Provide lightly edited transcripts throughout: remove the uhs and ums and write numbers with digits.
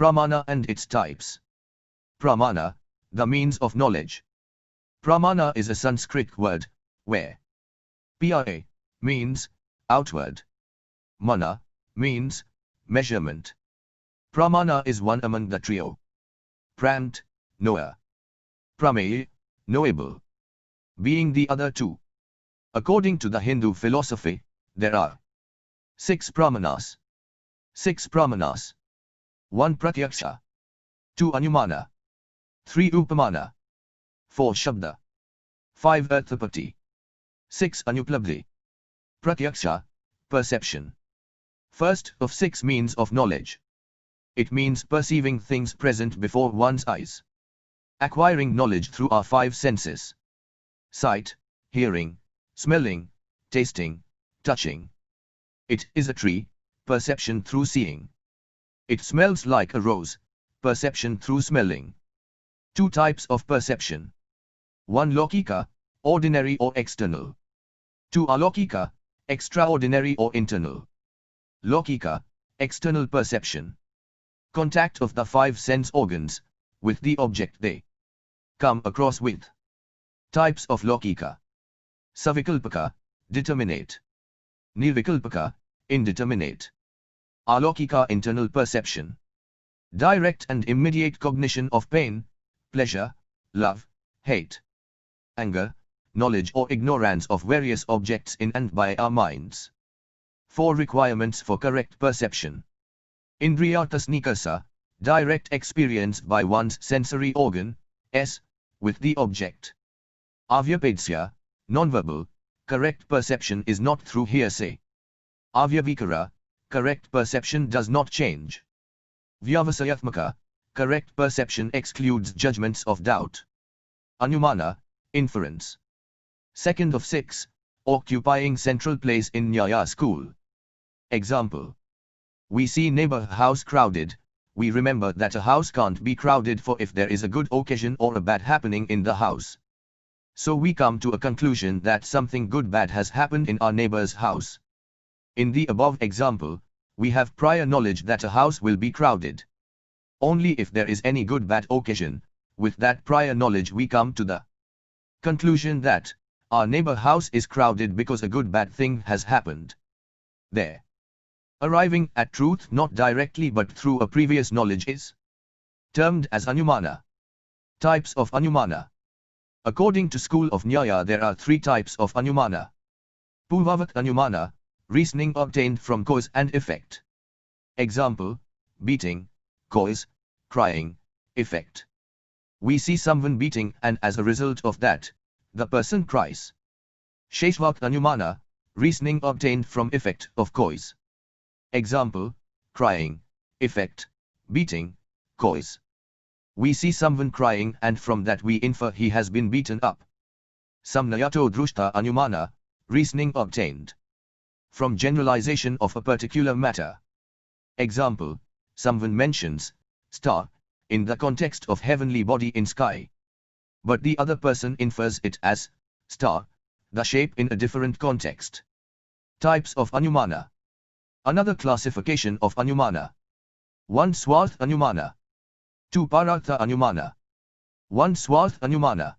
Pramana and its types. Pramana, the means of knowledge. Pramana is a Sanskrit word, where pra means outward, mana means measurement. Pramana is one among the trio. Prant, knower. Pramey, knowable. Being the other two. According to the Hindu philosophy, there are 6 Pramanas. 6 Pramanas. 1 Pratyaksha. 2 Anumana. 3 Upamana. 4 Shabdha. 5 ARTHAPATTI. 6 Anupalabdhi. Pratyaksha, perception. First of 6 means of knowledge. It means perceiving things present before one's eyes. Acquiring knowledge through our 5 senses. Sight, hearing, smelling, tasting, touching. It is a tree, perception through seeing. It smells like a rose, perception through smelling. 2 types of perception. 1 Lokika, ordinary or external. 2 Alokika, extraordinary or internal. Lokika, external perception. Contact of the 5 sense organs with the object they come across with. Types of Lokika. Savikalpaka, determinate. Nirvikalpaka, indeterminate. Alokika, internal perception. Direct and immediate cognition of pain, pleasure, love, hate, anger, knowledge or ignorance of various objects in and by our minds. 4 requirements for correct perception. Indriyarthasnikasa, direct experience by one's sensory organ, s, with the object. Avyapadesya, nonverbal, correct perception is not through hearsay. Avyavikara, correct perception does not change. Vyavasayatmaka, correct perception excludes judgments of doubt. Anumana, inference. Second of 6, occupying central place in Nyaya school. Example. We see neighbor house crowded, we remember that a house can't be crowded for if there is a good occasion or a bad happening in the house. So we come to a conclusion that something good bad has happened in our neighbor's house. In the above example, we have prior knowledge that a house will be crowded. Only if there is any good bad occasion, with that prior knowledge we come to the conclusion that our neighbor house is crowded because a good bad thing has happened there. Arriving at truth not directly but through a previous knowledge is termed as Anumana. Types of Anumana. According to school of Nyaya there are 3 types of Anumana. Purvavat Anumana, reasoning obtained from cause and effect. Example, beating, cause, crying, effect. We see someone beating and as a result of that, the person cries. Sheshvak Anumana, reasoning obtained from effect of cause. Example, crying, effect, beating, cause. We see someone crying and from that we infer he has been beaten up. Samnayato drushta Anumana, reasoning obtained from generalization of a particular matter. Example, someone mentions star in the context of heavenly body in sky. But the other person infers it as star, the shape in a different context. Types of Anumana. Another classification of Anumana. 1 Swarth Anumana. 2 Parartha Anumana. 1 Swarth Anumana.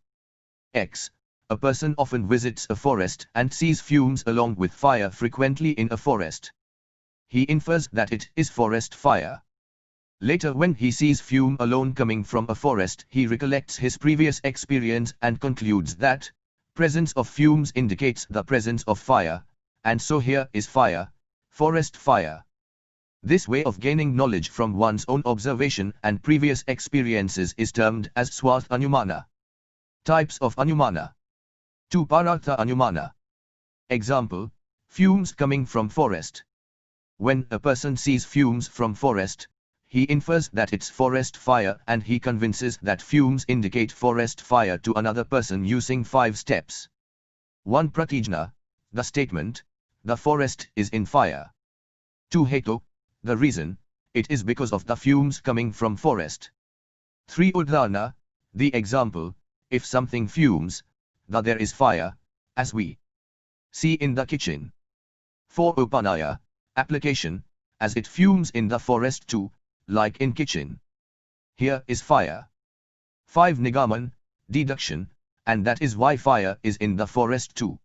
X. A person often visits a forest and sees fumes along with fire frequently in a forest. He infers that it is forest fire. Later when he sees fume alone coming from a forest he recollects his previous experience and concludes that presence of fumes indicates the presence of fire, and so here is fire, forest fire. This way of gaining knowledge from one's own observation and previous experiences is termed as Swarth Anumana. Types of Anumana. 2 Parartha Anumana. Example, fumes coming from forest. When a person sees fumes from forest, he infers that it's forest fire and he convinces that fumes indicate forest fire to another person using 5 steps. 1 Pratijna, the statement, the forest is in fire. 2 Hetu, the reason, it is because of the fumes coming from forest. 3 Udharana, the example, if something fumes, there is fire, as we see in the kitchen. 4 Upanaya, application, as it fumes in the forest too, like in kitchen. Here is fire. 5 Nigaman, deduction, and that is why fire is in the forest too.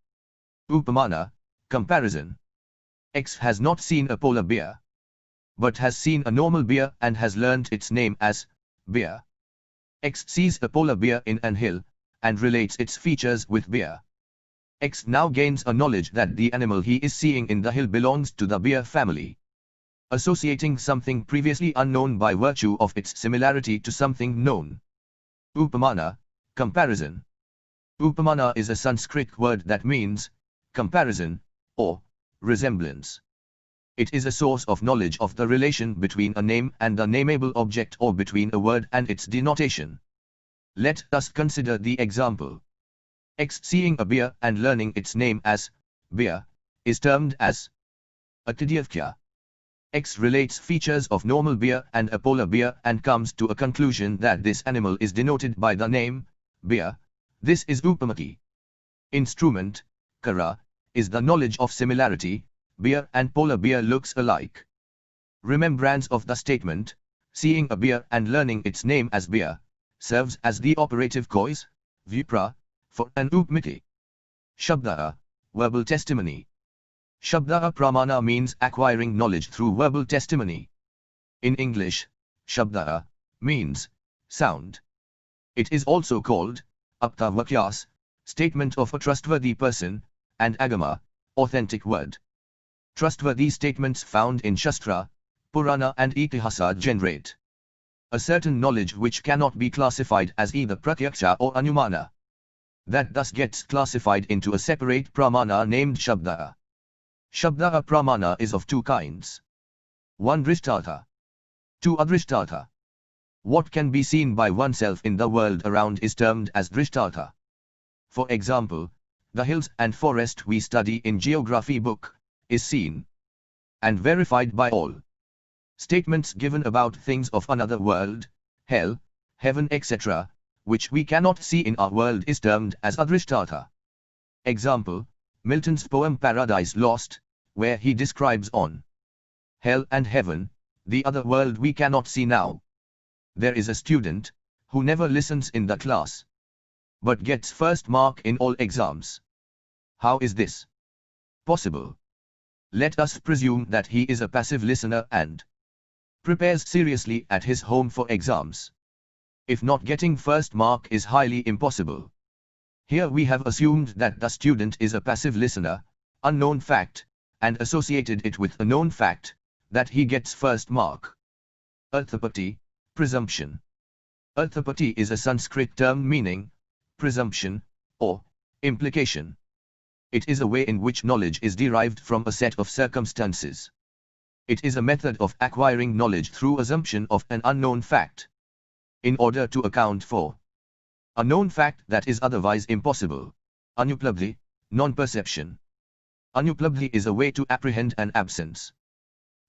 Upamana, comparison. X has not seen a polar bear, but has seen a normal bear and has learnt its name as bear. X sees a polar bear in an hill, and relates its features with bear. X now gains a knowledge that the animal he is seeing in the hill belongs to the bear family. Associating something previously unknown by virtue of its similarity to something known. Upamana, comparison. Upamana is a Sanskrit word that means comparison or resemblance. It is a source of knowledge of the relation between a name and a nameable object or between a word and its denotation. Let us consider the example. X seeing a bear and learning its name as bear is termed as Atidyavkya. X relates features of normal bear and a polar bear and comes to a conclusion that this animal is denoted by the name bear. This is Upamati. Instrument, kara, is the knowledge of similarity. Bear and polar bear looks alike. Remembrance of the statement, seeing a bear and learning its name as bear, serves as the operative cause, vipra, for an upamati. Shabdha, verbal testimony. Shabdha Pramana means acquiring knowledge through verbal testimony. In English, Shabdha means sound. It is also called Aptavakyas, statement of a trustworthy person, and Agama, authentic word. Trustworthy statements found in Shastra, Purana and Itihasa generate a certain knowledge which cannot be classified as either Pratyaksha or Anumana. That thus gets classified into a separate Pramana named Shabdha. Shabdha Pramana is of two kinds. 1 Drishtārtha. 2 Adrishtārtha. What can be seen by oneself in the world around is termed as Drishtārtha. For example, the hills and forest we study in geography book is seen and verified by all. Statements given about things of another world, hell, heaven etc., which we cannot see in our world is termed as Adrishtārtha. Example, Milton's poem Paradise Lost, where he describes on hell and heaven, the other world we cannot see now. There is a student who never listens in the class, but gets first mark in all exams. How is this possible? Let us presume that he is a passive listener and prepares seriously at his home for exams. If not getting first mark is highly impossible. Here we have assumed that the student is a passive listener, unknown fact, and associated it with a known fact, that he gets first mark. ARTHAPATTI, presumption. ARTHAPATTI is a Sanskrit term meaning presumption or implication. It is a way in which knowledge is derived from a set of circumstances. It is a method of acquiring knowledge through assumption of an unknown fact, in order to account for a known fact that is otherwise impossible. Anupalabdhi, non-perception. Anupalabdhi is a way to apprehend an absence.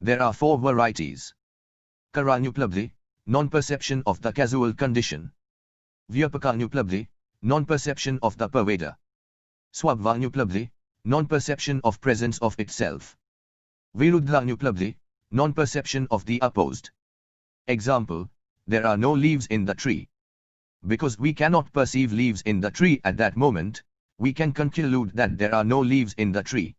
There are 4 varieties. Karanupalabdhi, non-perception of the casual condition. Vyapakanupalabdhi, non-perception of the pervader. Swabhanupalabdhi, non-perception of presence of itself. Viruddhanupalabdhi, non-perception of the opposed. Example, there are no leaves in the tree. Because we cannot perceive leaves in the tree at that moment, we can conclude that there are no leaves in the tree.